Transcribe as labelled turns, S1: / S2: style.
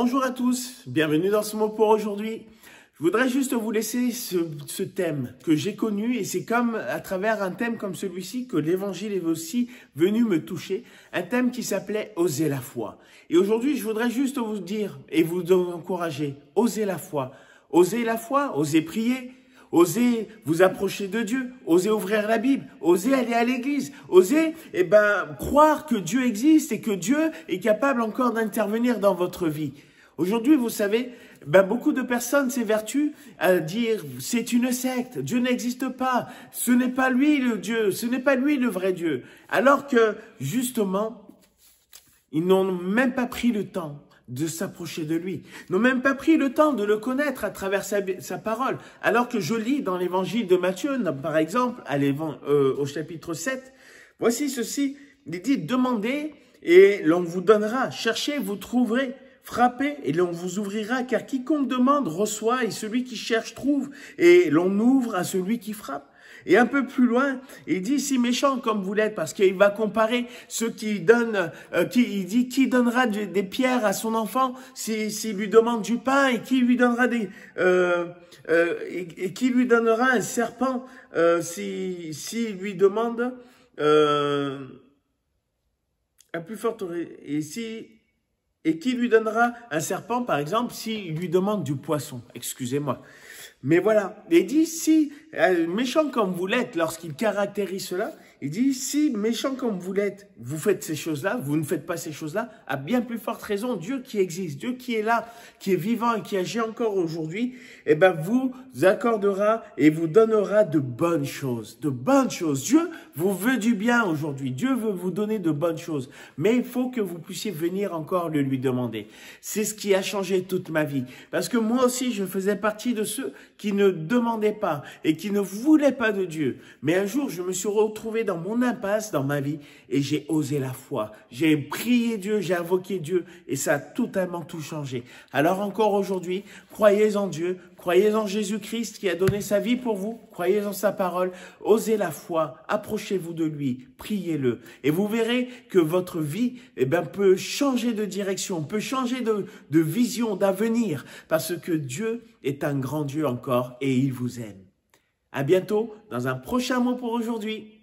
S1: Bonjour à tous, bienvenue dans ce mot pour aujourd'hui. Je voudrais juste vous laisser ce thème que j'ai connu et c'est comme à travers un thème comme celui-ci que l'évangile est aussi venu me toucher. Un thème qui s'appelait « Oser la foi ». Et aujourd'hui, je voudrais juste vous dire et vous encourager, osez la foi. Osez la foi, osez prier, osez vous approcher de Dieu, osez ouvrir la Bible, osez aller à l'église, osez croire que Dieu existe et que Dieu est capable encore d'intervenir dans votre vie. Aujourd'hui, vous savez, beaucoup de personnes s'évertuent à dire c'est une secte, Dieu n'existe pas, ce n'est pas lui le Dieu, ce n'est pas lui le vrai Dieu. Alors que justement, ils n'ont même pas pris le temps de s'approcher de lui, n'ont même pas pris le temps de le connaître à travers sa parole. Alors que je lis dans l'évangile de Matthieu, par exemple, au chapitre 7, voici ceci, il dit « Demandez et l'on vous donnera, cherchez, vous trouverez, frappez et l'on vous ouvrira, car quiconque demande reçoit et celui qui cherche trouve et l'on ouvre à celui qui frappe. » Et un peu plus loin, il dit, si méchant comme vous l'êtes, parce qu'il va comparer ceux qui donnent, il dit, qui donnera des pierres à son enfant s'il lui demande du pain et qui lui donnera et qui lui donnera un serpent s'il lui demande à plus forte et qui lui donnera un serpent, par exemple, s'il lui demande du poisson. Excusez-moi. Mais voilà, il dit, si méchant comme vous l'êtes, lorsqu'il caractérise cela, il dit, si méchant comme vous l'êtes, vous faites ces choses-là, vous ne faites pas ces choses-là, à bien plus forte raison, Dieu qui existe, Dieu qui est là, qui est vivant et qui agit encore aujourd'hui, vous accordera et vous donnera de bonnes choses, de bonnes choses. Dieu vous veut du bien aujourd'hui, Dieu veut vous donner de bonnes choses, mais il faut que vous puissiez venir encore le lui demander. C'est ce qui a changé toute ma vie, parce que moi aussi, je faisais partie de ceux qui ne demandaient pas et qui ne voulaient pas de Dieu. Mais un jour, je me suis retrouvé dans mon impasse, dans ma vie, et j'ai osé la foi. J'ai prié Dieu, j'ai invoqué Dieu, et ça a totalement tout changé. Alors encore aujourd'hui, croyez en Dieu, croyez en Jésus-Christ qui a donné sa vie pour vous, croyez en sa parole, osez la foi, approchez-vous de lui, priez-le, et vous verrez que votre vie peut changer de direction, peut changer de vision, d'avenir, parce que Dieu est un grand Dieu encore et il vous aime. À bientôt dans un prochain mot pour aujourd'hui.